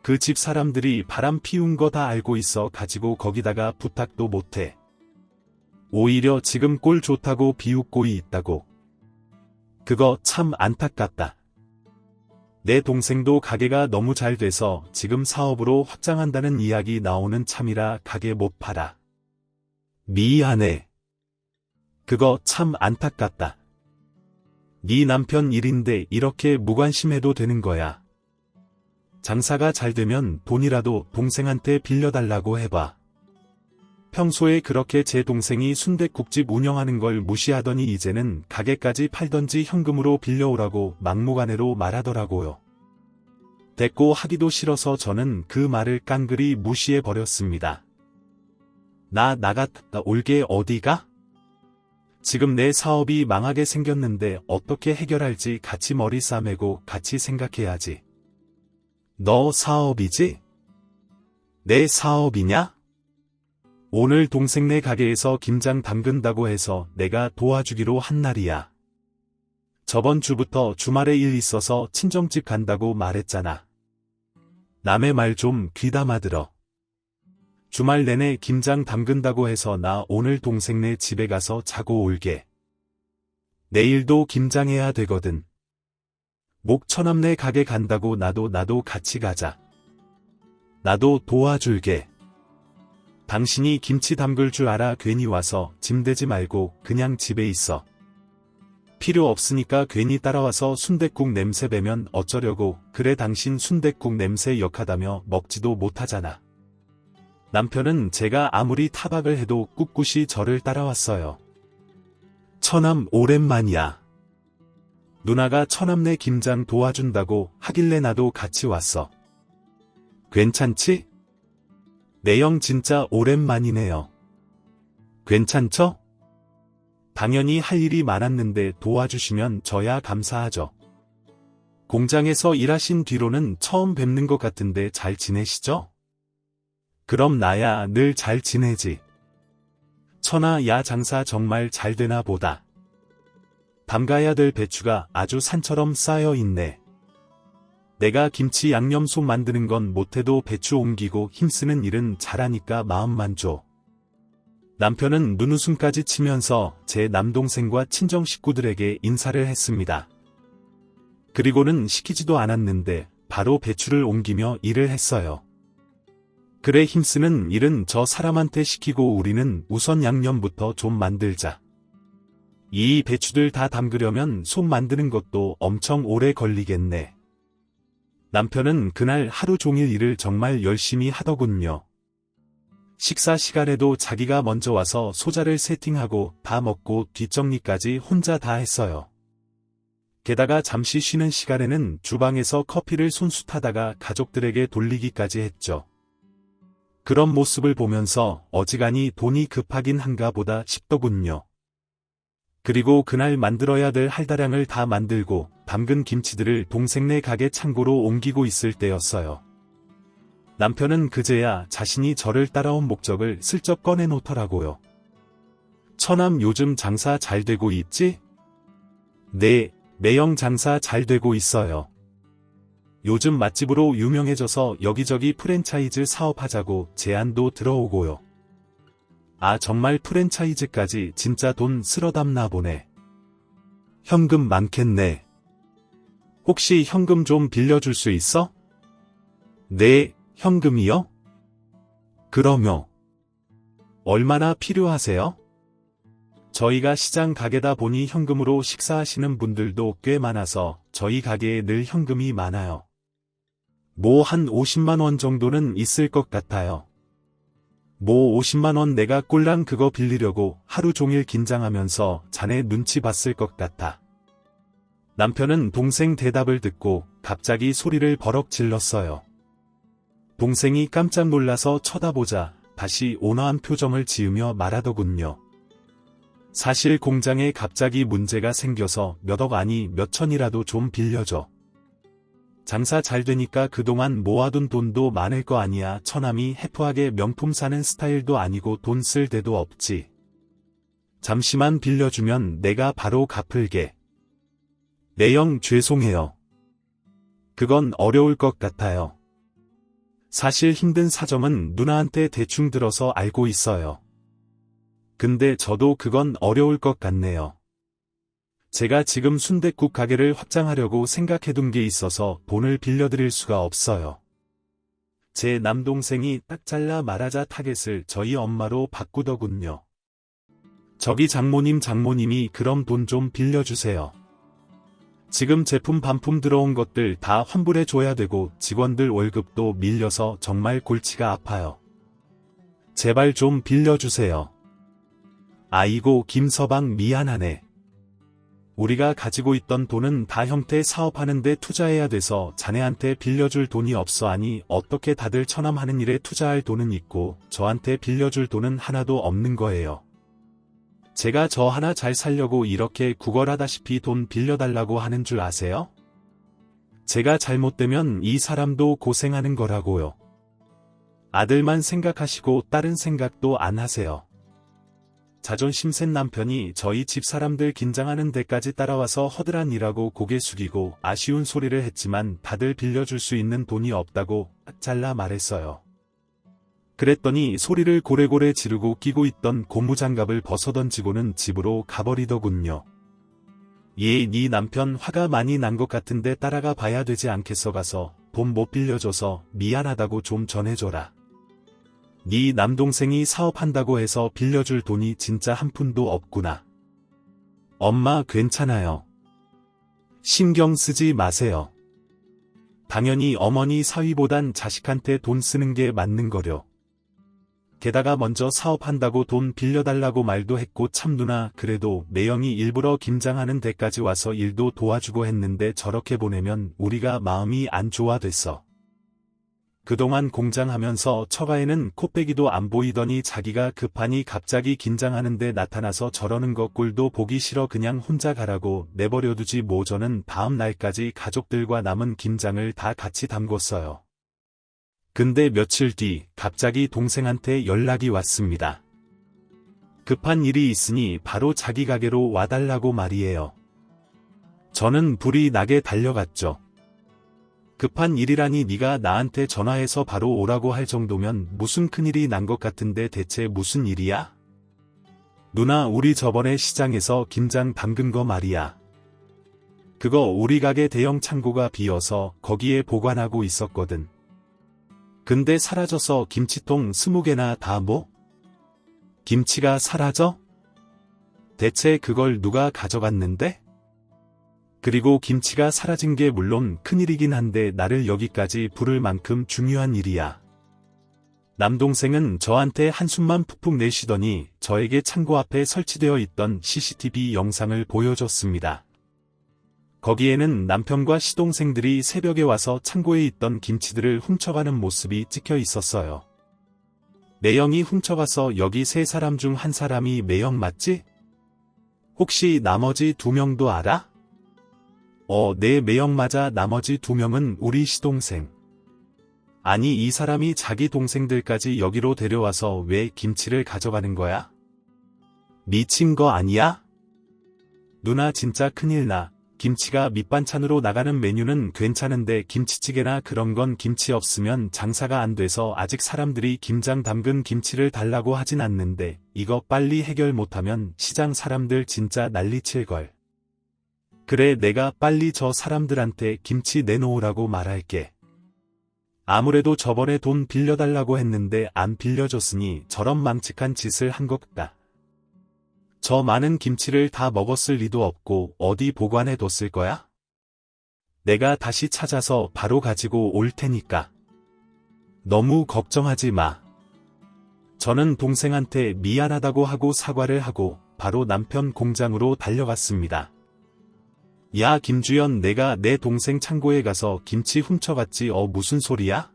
A: 그 집 사람들이 바람 피운 거 다 알고 있어 가지고 거기다가 부탁도 못해. 오히려 지금 꼴 좋다고 비웃고 있다고. 그거 참 안타깝다. 내 동생도 가게가 너무 잘 돼서 지금 사업으로 확장한다는 이야기 나오는 참이라 가게 못 팔아. 미안해. 그거 참 안타깝다. 네 남편 일인데 이렇게 무관심해도 되는 거야. 장사가 잘 되면 돈이라도 동생한테 빌려달라고 해봐. 평소에 그렇게 제 동생이 순댓국집 운영하는 걸 무시하더니 이제는 가게까지 팔던지 현금으로 빌려오라고 막무가내로 말하더라고요. 대꾸 하기도 싫어서 저는 그 말을 깡그리 무시해버렸습니다. 나 나갔다 올게 어디가? 지금 내 사업이 망하게 생겼는데 어떻게 해결할지 같이 머리 싸매고 같이 생각해야지. 너 사업이지? 내 사업이냐? 오늘 동생네 가게에서 김장 담근다고 해서 내가 도와주기로 한 날이야. 저번 주부터 주말에 일 있어서 친정집 간다고 말했잖아. 남의 말 좀 귀담아 들어. 주말 내내 김장 담근다고 해서 나 오늘 동생네 집에 가서 자고 올게. 내일도 김장해야 되거든. 목처남네 가게 간다고 나도 같이 가자. 나도 도와줄게. 당신이 김치 담글 줄 알아. 괜히 와서 짐 대지 말고 그냥 집에 있어. 필요 없으니까 괜히 따라와서 순댓국 냄새 배면 어쩌려고. 그래 당신 순댓국 냄새 역하다며 먹지도 못하잖아. 남편은 제가 아무리 타박을 해도 꿋꿋이 저를 따라왔어요. 처남 오랜만이야. 누나가 처남네 김장 도와준다고 하길래 나도 같이 왔어. 괜찮지? 내영 진짜 오랜만이네요. 괜찮죠? 당연히 할 일이 많았는데 도와주시면 저야 감사하죠. 공장에서 일하신 뒤로는 처음 뵙는 것 같은데 잘 지내시죠? 그럼 나야 늘 잘 지내지. 천아 야 장사 정말 잘 되나 보다. 담가야 될 배추가 아주 산처럼 쌓여 있네. 내가 김치 양념소 만드는 건 못해도 배추 옮기고 힘쓰는 일은 잘하니까 마음만 줘. 남편은 눈웃음까지 치면서 제 남동생과 친정 식구들에게 인사를 했습니다. 그리고는 시키지도 않았는데 바로 배추를 옮기며 일을 했어요. 그래 힘쓰는 일은 저 사람한테 시키고 우리는 우선 양념부터 좀 만들자. 이 배추들 다 담그려면 속 만드는 것도 엄청 오래 걸리겠네. 남편은 그날 하루 종일 일을 정말 열심히 하더군요. 식사 시간에도 자기가 먼저 와서 소자를 세팅하고 다 먹고 뒷정리까지 혼자 다 했어요. 게다가 잠시 쉬는 시간에는 주방에서 커피를 손수 타다가 가족들에게 돌리기까지 했죠. 그런 모습을 보면서 어지간히 돈이 급하긴 한가 보다 싶더군요. 그리고 그날 만들어야 될 할다량을 다 만들고 담근 김치들을 동생네 가게 창고로 옮기고 있을 때였어요. 남편은 그제야 자신이 저를 따라온 목적을 슬쩍 꺼내놓더라고요. 처남 요즘 장사 잘 되고 있지? 네, 매형 장사 잘 되고 있어요. 요즘 맛집으로 유명해져서 여기저기 프랜차이즈 사업하자고 제안도 들어오고요. 아 정말 프랜차이즈까지 진짜 돈 쓸어 담나 보네. 현금 많겠네. 혹시 현금 좀 빌려줄 수 있어? 네, 현금이요? 그럼요. 얼마나 필요하세요? 저희가 시장 가게다 보니 현금으로 식사하시는 분들도 꽤 많아서 저희 가게에 늘 현금이 많아요. 뭐 한 50만 원 정도는 있을 것 같아요. 뭐 50만 원 내가 꼴랑 그거 빌리려고 하루 종일 긴장하면서 자네 눈치 봤을 것 같아. 남편은 동생 대답을 듣고 갑자기 소리를 버럭 질렀어요. 동생이 깜짝 놀라서 쳐다보자 다시 온화한 표정을 지으며 말하더군요. 사실 공장에 갑자기 문제가 생겨서 몇억 아니 몇천이라도 좀 빌려줘. 장사 잘 되니까 그동안 모아둔 돈도 많을 거 아니야. 처남이 헤프하게 명품 사는 스타일도 아니고 돈 쓸 데도 없지. 잠시만 빌려주면 내가 바로 갚을게. 매형 죄송해요. 그건 어려울 것 같아요. 사실 힘든 사정은 누나한테 대충 들어서 알고 있어요. 근데 저도 그건 어려울 것 같네요. 제가 지금 순댓국 가게를 확장하려고 생각해둔 게 있어서 돈을 빌려드릴 수가 없어요. 제 남동생이 딱 잘라 말하자 타겟을 저희 엄마로 바꾸더군요. 저기 장모님이 그럼 돈 좀 빌려주세요. 지금 제품 반품 들어온 것들 다 환불해줘야 되고 직원들 월급도 밀려서 정말 골치가 아파요. 제발 좀 빌려주세요. 아이고 김서방 미안하네. 우리가 가지고 있던 돈은 다 형태 사업하는 데 투자해야 돼서 자네한테 빌려줄 돈이 없어. 아니 어떻게 다들 처남 하는 일에 투자할 돈은 있고 저한테 빌려줄 돈은 하나도 없는 거예요. 제가 저 하나 잘 살려고 이렇게 구걸하다시피 돈 빌려달라고 하는 줄 아세요? 제가 잘못되면 이 사람도 고생하는 거라고요. 아들만 생각하시고 다른 생각도 안 하세요. 자존심 센 남편이 저희 집 사람들 긴장하는 데까지 따라와서 허드렛이라고 고개 숙이고 아쉬운 소리를 했지만 다들 빌려줄 수 있는 돈이 없다고 딱 잘라 말했어요. 그랬더니 소리를 고래고래 지르고 끼고 있던 고무장갑을 벗어던지고는 집으로 가버리더군요. 네 남편 화가 많이 난 것 같은데 따라가 봐야 되지 않겠어. 가서 돈 못 빌려줘서 미안하다고 좀 전해줘라. 네 남동생이 사업한다고 해서 빌려줄 돈이 진짜 한 푼도 없구나. 엄마 괜찮아요. 신경 쓰지 마세요. 당연히 어머니 사위보단 자식한테 돈 쓰는 게 맞는 거려. 게다가 먼저 사업한다고 돈 빌려달라고 말도 했고 참 누나 그래도 매형이 일부러 김장하는 데까지 와서 일도 도와주고 했는데 저렇게 보내면 우리가 마음이 안 좋아 됐어. 그동안 공장하면서 처가에는 코빼기도 안 보이더니 자기가 급하니 갑자기 긴장하는데 나타나서 저러는 거 꼴도 보기 싫어. 그냥 혼자 가라고 내버려두지 뭐. 저는 다음 날까지 가족들과 남은 김장을 다 같이 담궜어요. 근데 며칠 뒤 갑자기 동생한테 연락이 왔습니다. 급한 일이 있으니 바로 자기 가게로 와달라고 말이에요. 저는 불이 나게 달려갔죠. 급한 일이라니 네가 나한테 전화해서 바로 오라고 할 정도면 무슨 큰일이 난 것 같은데 대체 무슨 일이야? 누나 우리 저번에 시장에서 김장 담근 거 말이야. 그거 우리 가게 대형 창고가 비어서 거기에 보관하고 있었거든. 근데 사라져서 김치통 20개나 다 뭐? 김치가 사라져? 대체 그걸 누가 가져갔는데? 그리고 김치가 사라진 게 물론 큰일이긴 한데 나를 여기까지 부를 만큼 중요한 일이야. 남동생은 저한테 한숨만 푹푹 내쉬더니 저에게 창고 앞에 설치되어 있던 CCTV 영상을 보여줬습니다. 거기에는 남편과 시동생들이 새벽에 와서 창고에 있던 김치들을 훔쳐가는 모습이 찍혀 있었어요. 매형이 훔쳐가서 여기 3사람 중 1사람이 매형 맞지? 혹시 나머지 2명도 알아? 네, 매형 맞아. 나머지 2명은 우리 시동생. 아니, 이 사람이 자기 동생들까지 여기로 데려와서 왜 김치를 가져가는 거야? 미친 거 아니야? 누나 진짜 큰일나. 김치가 밑반찬으로 나가는 메뉴는 괜찮은데 김치찌개나 그런 건 김치 없으면 장사가 안 돼서 아직 사람들이 김장 담근 김치를 달라고 하진 않는데 이거 빨리 해결 못하면 시장 사람들 진짜 난리칠걸. 그래, 내가 빨리 저 사람들한테 김치 내놓으라고 말할게. 아무래도 저번에 돈 빌려달라고 했는데 안 빌려줬으니 저런 망측한 짓을 한 것 같다. 저 많은 김치를 다 먹었을 리도 없고 어디 보관해 뒀을 거야? 내가 다시 찾아서 바로 가지고 올 테니까. 너무 걱정하지 마. 저는 동생한테 미안하다고 하고 사과를 하고 바로 남편 공장으로 달려갔습니다. 야, 김주연, 내가 내 동생 창고에 가서 김치 훔쳐갔지. 무슨 소리야?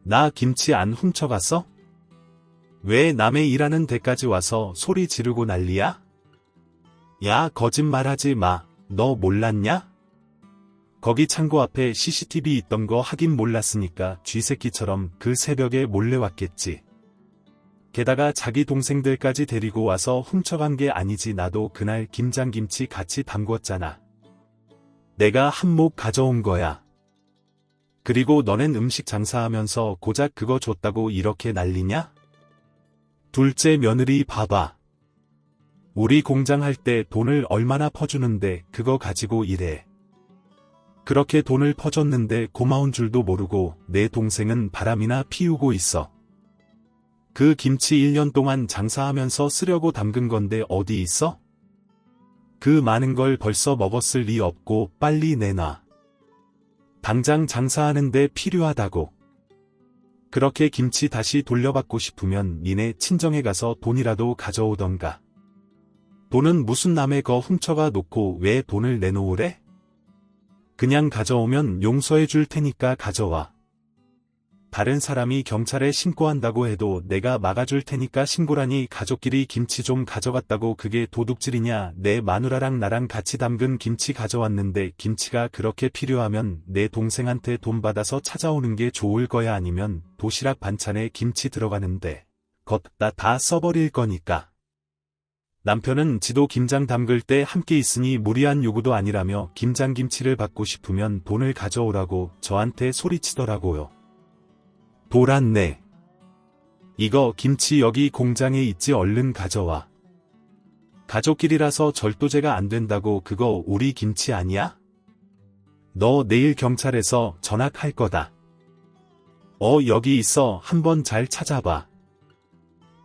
A: 나 김치 안 훔쳐갔어? 왜 남의 일하는 데까지 와서 소리 지르고 난리야? 야, 거짓말하지 마. 너 몰랐냐? 거기 창고 앞에 CCTV 있던 거 하긴 몰랐으니까 쥐새끼처럼 그 새벽에 몰래 왔겠지. 게다가 자기 동생들까지 데리고 와서 훔쳐간 게 아니지. 나도 그날 김장김치 같이 담궜잖아. 내가 한몫 가져온 거야. 그리고 너넨 음식 장사하면서 고작 그거 줬다고 이렇게 난리냐? 둘째 며느리 봐봐. 우리 공장 할 때 돈을 얼마나 퍼주는데 그거 가지고 이래. 그렇게 돈을 퍼줬는데 고마운 줄도 모르고 내 동생은 바람이나 피우고 있어. 그 김치 1년 동안 장사하면서 쓰려고 담근 건데 어디 있어? 그 많은 걸 벌써 먹었을 리 없고 빨리 내놔. 당장 장사하는데 필요하다고. 그렇게 김치 다시 돌려받고 싶으면 니네 친정에 가서 돈이라도 가져오던가. 돈은 무슨 남의 거 훔쳐가 놓고 왜 돈을 내놓으래? 그냥 가져오면 용서해 줄 테니까 가져와. 다른 사람이 경찰에 신고한다고 해도 내가 막아줄 테니까 신고라니. 가족끼리 김치 좀 가져갔다고 그게 도둑질이냐? 내 마누라랑 나랑 같이 담근 김치 가져왔는데 김치가 그렇게 필요하면 내 동생한테 돈 받아서 찾아오는 게 좋을 거야? 아니면 도시락 반찬에 김치 들어가는데 걷다 다 써버릴 거니까. 남편은 지도 김장 담글 때 함께 있으니 무리한 요구도 아니라며 김장김치를 받고 싶으면 돈을 가져오라고 저한테 소리치더라고요. 돌았네. 이거 김치 여기 공장에 있지. 얼른 가져와. 가족끼리라서 절도죄가 안 된다고. 그거 우리 김치 아니야? 너 내일 경찰에서 전학할 거다. 여기 있어. 한번 잘 찾아봐.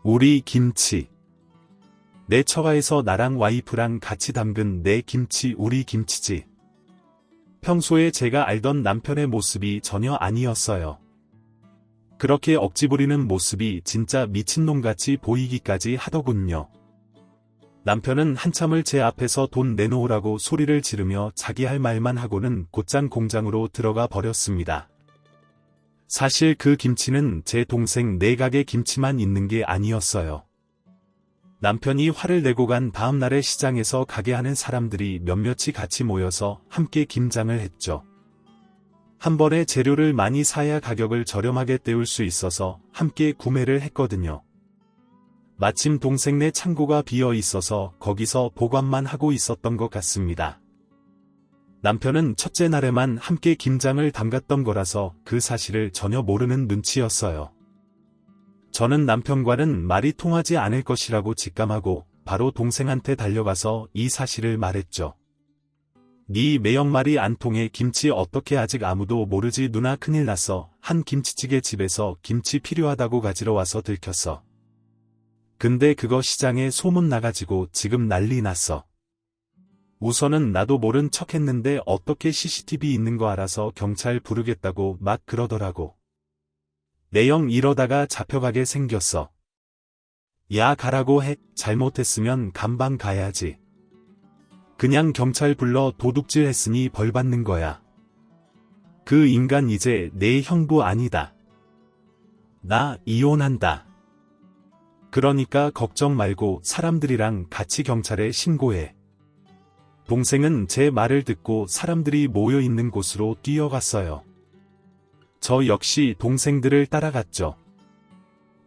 A: 우리 김치. 내 처가에서 나랑 와이프랑 같이 담근 내 김치 우리 김치지. 평소에 제가 알던 남편의 모습이 전혀 아니었어요. 그렇게 억지 부리는 모습이 진짜 미친놈같이 보이기까지 하더군요. 남편은 한참을 제 앞에서 돈 내놓으라고 소리를 지르며 자기 할 말만 하고는 곧장 공장으로 들어가 버렸습니다. 사실 그 김치는 제 동생 네 가게 김치만 있는 게 아니었어요. 남편이 화를 내고 간 다음 날에 시장에서 가게 하는 사람들이 몇몇이 같이 모여서 함께 김장을 했죠. 한 번에 재료를 많이 사야 가격을 저렴하게 때울 수 있어서 함께 구매를 했거든요. 마침 동생네 창고가 비어 있어서 거기서 보관만 하고 있었던 것 같습니다. 남편은 첫째 날에만 함께 김장을 담갔던 거라서 그 사실을 전혀 모르는 눈치였어요. 저는 남편과는 말이 통하지 않을 것이라고 직감하고 바로 동생한테 달려가서 이 사실을 말했죠. 네 매형말이 안 통해. 김치 어떻게 아직 아무도 모르지. 누나 큰일 났어. 한 김치찌개 집에서 김치 필요하다고 가지러 와서 들켰어. 근데 그거 시장에 소문 나가지고 지금 난리 났어. 우선은 나도 모른 척 했는데 어떻게 CCTV 있는 거 알아서 경찰 부르겠다고 막 그러더라고. 내 형 이러다가 잡혀가게 생겼어. 야 가라고 해. 잘못했으면 감방 가야지. 그냥 경찰 불러 도둑질 했으니 벌 받는 거야. 그 인간 이제 내 형부 아니다. 나 이혼한다. 그러니까 걱정 말고 사람들이랑 같이 경찰에 신고해. 동생은 제 말을 듣고 사람들이 모여 있는 곳으로 뛰어갔어요. 저 역시 동생들을 따라갔죠.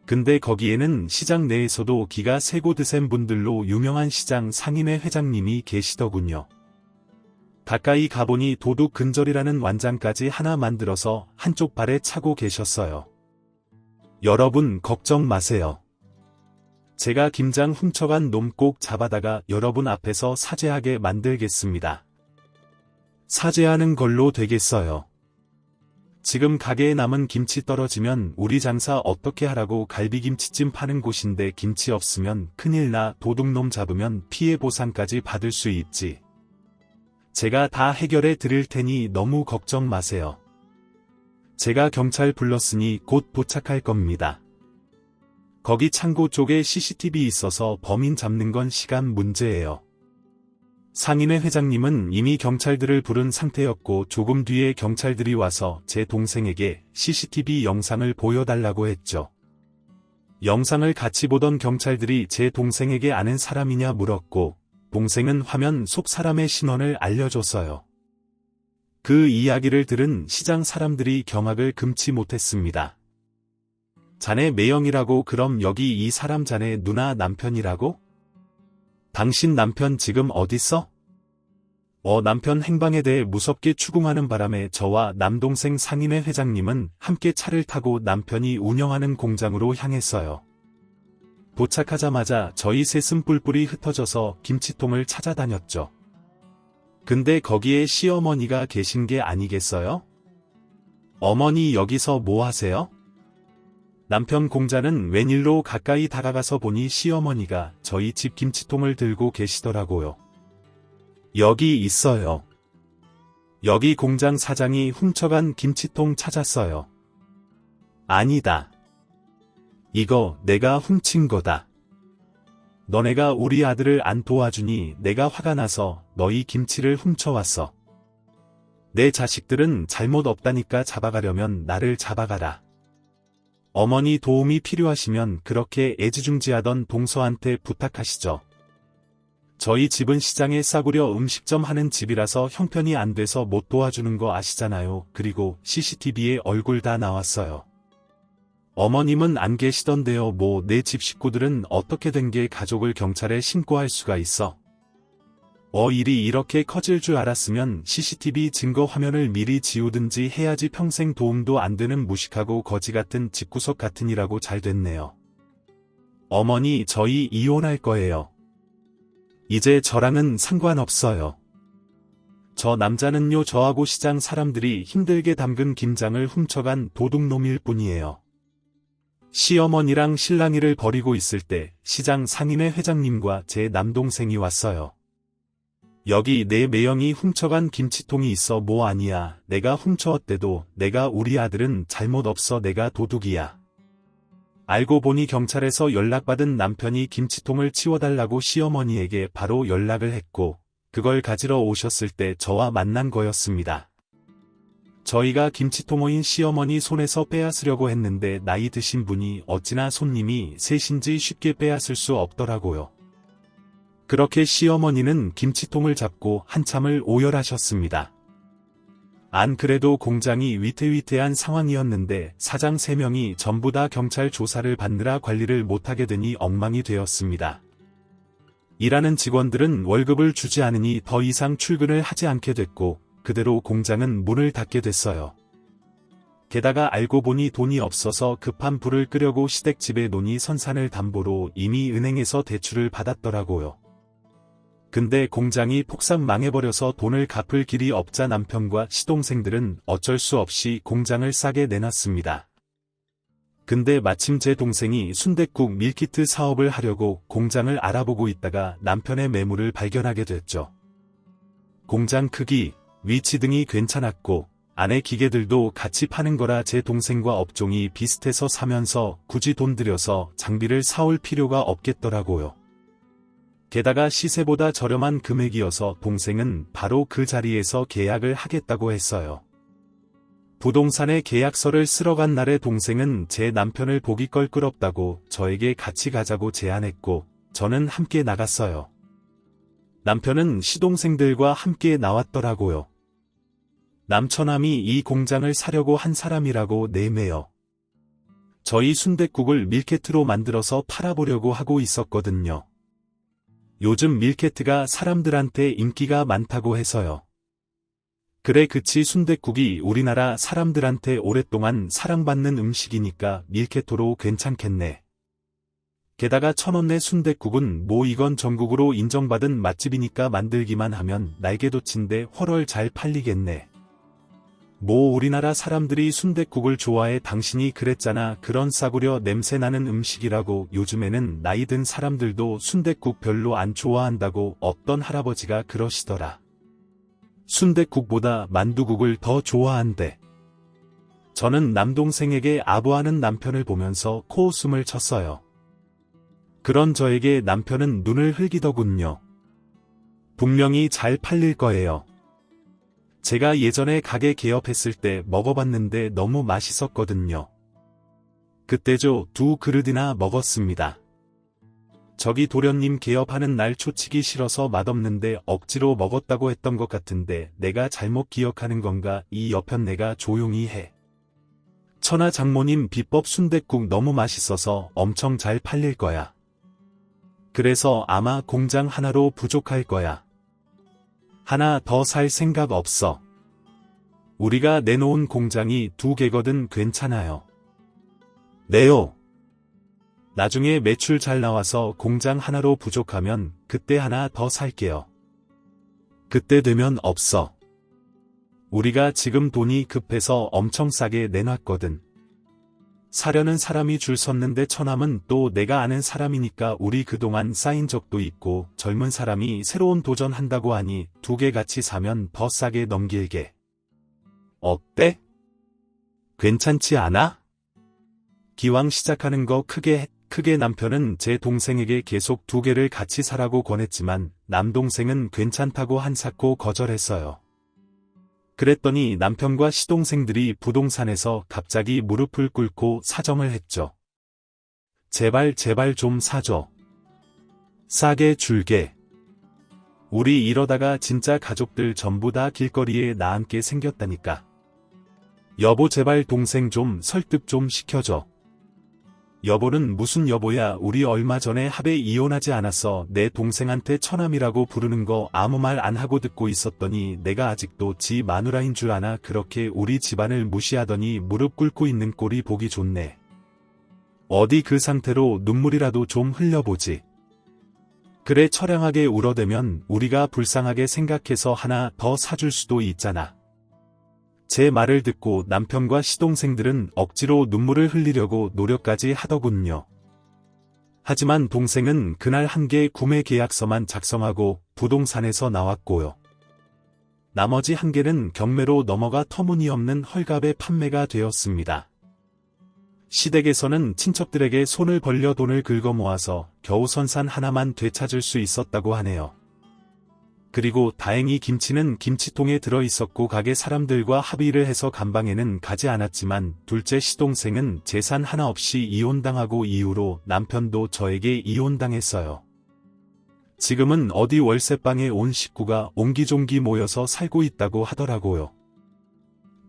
A: 근데 거기에는 시장 내에서도 기가 세고 드센 분들로 유명한 시장 상인회 회장님이 계시더군요. 가까이 가보니 도둑 근절이라는 완장까지 하나 만들어서 한쪽 발에 차고 계셨어요. 여러분 걱정 마세요. 제가 김장 훔쳐간 놈 꼭 잡아다가 여러분 앞에서 사죄하게 만들겠습니다. 사죄하는 걸로 되겠어요. 지금 가게에 남은 김치 떨어지면 우리 장사 어떻게 하라고. 갈비김치찜 파는 곳인데 김치 없으면 큰일 나. 도둑놈 잡으면 피해 보상까지 받을 수 있지. 제가 다 해결해 드릴 테니 너무 걱정 마세요. 제가 경찰 불렀으니 곧 도착할 겁니다. 거기 창고 쪽에 CCTV 있어서 범인 잡는 건 시간 문제예요. 상인회 회장님은 이미 경찰들을 부른 상태였고 조금 뒤에 경찰들이 와서 제 동생에게 CCTV 영상을 보여달라고 했죠. 영상을 같이 보던 경찰들이 제 동생에게 아는 사람이냐 물었고 동생은 화면 속 사람의 신원을 알려줬어요. 그 이야기를 들은 시장 사람들이 경악을 금치 못했습니다. 자네 매형이라고? 그럼 여기 이 사람 자네 누나 남편이라고? 당신 남편 지금 어딨어? 남편 행방에 대해 무섭게 추궁하는 바람에 저와 남동생 상인회 회장님은 함께 차를 타고 남편이 운영하는 공장으로 향했어요. 도착하자마자 저희 셋은 뿔뿔이 흩어져서 김치통을 찾아다녔죠. 근데 거기에 시어머니가 계신 게 아니겠어요? 어머니 여기서 뭐 하세요? 남편 공자는 웬일로 가까이 다가가서 보니 시어머니가 저희 집 김치통을 들고 계시더라고요. 여기 있어요. 여기 공장 사장이 훔쳐간 김치통 찾았어요. 아니다. 이거 내가 훔친 거다. 너네가 우리 아들을 안 도와주니 내가 화가 나서 너희 김치를 훔쳐왔어. 내 자식들은 잘못 없다니까. 잡아가려면 나를 잡아가라. 어머니 도움이 필요하시면 그렇게 애지중지하던 동서한테 부탁하시죠. 저희 집은 시장에 싸구려 음식점 하는 집이라서 형편이 안 돼서 못 도와주는 거 아시잖아요. 그리고 CCTV에 얼굴 다 나왔어요. 어머님은 안 계시던데요. 뭐 내 집 식구들은 어떻게 된 게 가족을 경찰에 신고할 수가 있어. 일이 이렇게 커질 줄 알았으면 CCTV 증거 화면을 미리 지우든지 해야지. 평생 도움도 안 되는 무식하고 거지 같은 집구석 같으니라고. 잘 됐네요. 어머니 저희 이혼할 거예요. 이제 저랑은 상관없어요. 저 남자는요 저하고 시장 사람들이 힘들게 담근 김장을 훔쳐간 도둑놈일 뿐이에요. 시어머니랑 실랑이를 벌이고 있을 때 시장 상인회 회장님과 제 남동생이 왔어요. 여기 내 매형이 훔쳐간 김치통이 있어. 뭐 아니야. 내가 훔쳐왔대도 내가 우리 아들은 잘못 없어. 내가 도둑이야. 알고 보니 경찰에서 연락받은 남편이 김치통을 치워달라고 시어머니에게 바로 연락을 했고 그걸 가지러 오셨을 때 저와 만난 거였습니다. 저희가 김치통어인 시어머니 손에서 빼앗으려고 했는데 나이 드신 분이 어찌나 손님이 셋인지 쉽게 빼앗을 수 없더라고요. 그렇게 시어머니는 김치통을 잡고 한참을 오열하셨습니다. 안 그래도 공장이 위태위태한 상황이었는데 사장 3명이 전부 다 경찰 조사를 받느라 관리를 못하게 되니 엉망이 되었습니다. 일하는 직원들은 월급을 주지 않으니 더 이상 출근을 하지 않게 됐고 그대로 공장은 문을 닫게 됐어요. 게다가 알고 보니 돈이 없어서 급한 불을 끄려고 시댁집에 놓니 선산을 담보로 이미 은행에서 대출을 받았더라고요. 근데 공장이 폭삭 망해버려서 돈을 갚을 길이 없자 남편과 시동생들은 어쩔 수 없이 공장을 싸게 내놨습니다. 근데 마침 제 동생이 순댓국 밀키트 사업을 하려고 공장을 알아보고 있다가 남편의 매물을 발견하게 됐죠. 공장 크기, 위치 등이 괜찮았고 안에 기계들도 같이 파는 거라 제 동생과 업종이 비슷해서 사면서 굳이 돈 들여서 장비를 사올 필요가 없겠더라고요. 게다가 시세보다 저렴한 금액이어서 동생은 바로 그 자리에서 계약을 하겠다고 했어요. 부동산의 계약서를 쓰러 간 날에 동생은 제 남편을 보기 껄끄럽다고 저에게 같이 가자고 제안했고 저는 함께 나갔어요. 남편은 시동생들과 함께 나왔더라고요. 남처남이 이 공장을 사려고 한 사람이라고 내매요. 저희 순댓국을 밀키트로 만들어서 팔아보려고 하고 있었거든요. 요즘 밀키트가 사람들한테 인기가 많다고 해서요. 그래 그치 순댓국이 우리나라 사람들한테 오랫동안 사랑받는 음식이니까 밀키트로 괜찮겠네. 게다가 1,000원내 순댓국은 뭐 이건 전국으로 인정받은 맛집이니까 만들기만 하면 날개도치인데 훨훨 잘 팔리겠네. 뭐 우리나라 사람들이 순댓국을 좋아해 당신이 그랬잖아. 그런 싸구려 냄새나는 음식이라고. 요즘에는 나이 든 사람들도 순댓국 별로 안 좋아한다고 어떤 할아버지가 그러시더라. 순댓국보다 만두국을 더 좋아한대. 저는 남동생에게 아부하는 남편을 보면서 코웃음을 쳤어요. 그런 저에게 남편은 눈을 흘기더군요. 분명히 잘 팔릴 거예요. 제가 예전에 가게 개업했을 때 먹어봤는데 너무 맛있었거든요. 그때죠 2그릇이나 먹었습니다. 저기 도련님 개업하는 날 초치기 싫어서 맛없는데 억지로 먹었다고 했던 것 같은데 내가 잘못 기억하는 건가? 이 옆편 내가 조용히 해. 천하 장모님 비법 순댓국 너무 맛있어서 엄청 잘 팔릴 거야. 그래서 아마 공장 하나로 부족할 거야. 하나 더 살 생각 없어. 우리가 내놓은 공장이 2개거든 괜찮아요. 네요. 나중에 매출 잘 나와서 공장 하나로 부족하면 그때 하나 더 살게요. 그때 되면 없어. 우리가 지금 돈이 급해서 엄청 싸게 내놨거든. 사려는 사람이 줄 섰는데 처남은 또 내가 아는 사람이니까 우리 그동안 쌓인 적도 있고 젊은 사람이 새로운 도전한다고 하니 2개 같이 사면 더 싸게 넘길게. 어때? 괜찮지 않아? 기왕 시작하는 거 크게 남편은 제 동생에게 계속 2개를 같이 사라고 권했지만 남동생은 괜찮다고 한사코 거절했어요. 그랬더니 남편과 시동생들이 부동산에서 갑자기 무릎을 꿇고 사정을 했죠. 제발 좀 사줘. 싸게 줄게. 우리 이러다가 진짜 가족들 전부 다 길거리에 나앉게 생겼다니까. 여보 제발 동생 좀 설득 좀 시켜줘. 여보는 무슨 여보야. 우리 얼마 전에 합의 이혼하지 않았어. 내 동생한테 처남이라고 부르는 거 아무 말 안 하고 듣고 있었더니 내가 아직도 지 마누라인 줄 아나. 그렇게 우리 집안을 무시하더니 무릎 꿇고 있는 꼴이 보기 좋네. 어디 그 상태로 눈물이라도 좀 흘려보지. 그래 처량하게 울어대면 우리가 불쌍하게 생각해서 하나 더 사줄 수도 있잖아. 제 말을 듣고 남편과 시동생들은 억지로 눈물을 흘리려고 노력까지 하더군요. 하지만 동생은 그날 한 개 구매 계약서만 작성하고 부동산에서 나왔고요. 나머지 한 개는 경매로 넘어가 터무니없는 헐값에 판매가 되었습니다. 시댁에서는 친척들에게 손을 벌려 돈을 긁어 모아서 겨우 선산 하나만 되찾을 수 있었다고 하네요. 그리고 다행히 김치는 김치통에 들어있었고 가게 사람들과 합의를 해서 감방에는 가지 않았지만 둘째 시동생은 재산 하나 없이 이혼당하고 이후로 남편도 저에게 이혼당했어요. 지금은 어디 월세방에 온 식구가 옹기종기 모여서 살고 있다고 하더라고요.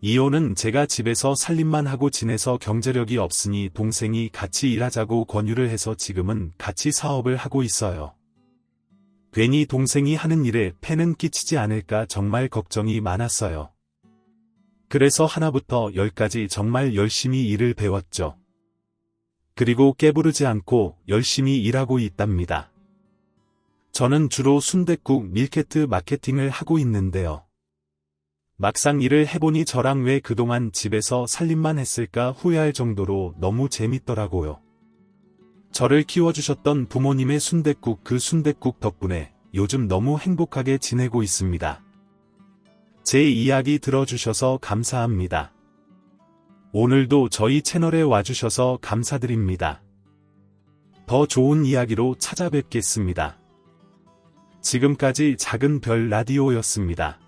A: 이혼은 제가 집에서 살림만 하고 지내서 경제력이 없으니 동생이 같이 일하자고 권유를 해서 지금은 같이 사업을 하고 있어요. 괜히 동생이 하는 일에 폐는 끼치지 않을까 정말 걱정이 많았어요. 그래서 하나부터 10까지 정말 열심히 일을 배웠죠. 그리고 깨부르지 않고 열심히 일하고 있답니다. 저는 주로 순댓국 밀키트 마케팅을 하고 있는데요. 막상 일을 해보니 저랑 왜 그동안 집에서 살림만 했을까 후회할 정도로 너무 재밌더라고요. 저를 키워주셨던 부모님의 순댓국, 그 순댓국 덕분에 요즘 너무 행복하게 지내고 있습니다. 제 이야기 들어주셔서 감사합니다. 오늘도 저희 채널에 와주셔서 감사드립니다. 더 좋은 이야기로 찾아뵙겠습니다. 지금까지 작은 별 라디오였습니다.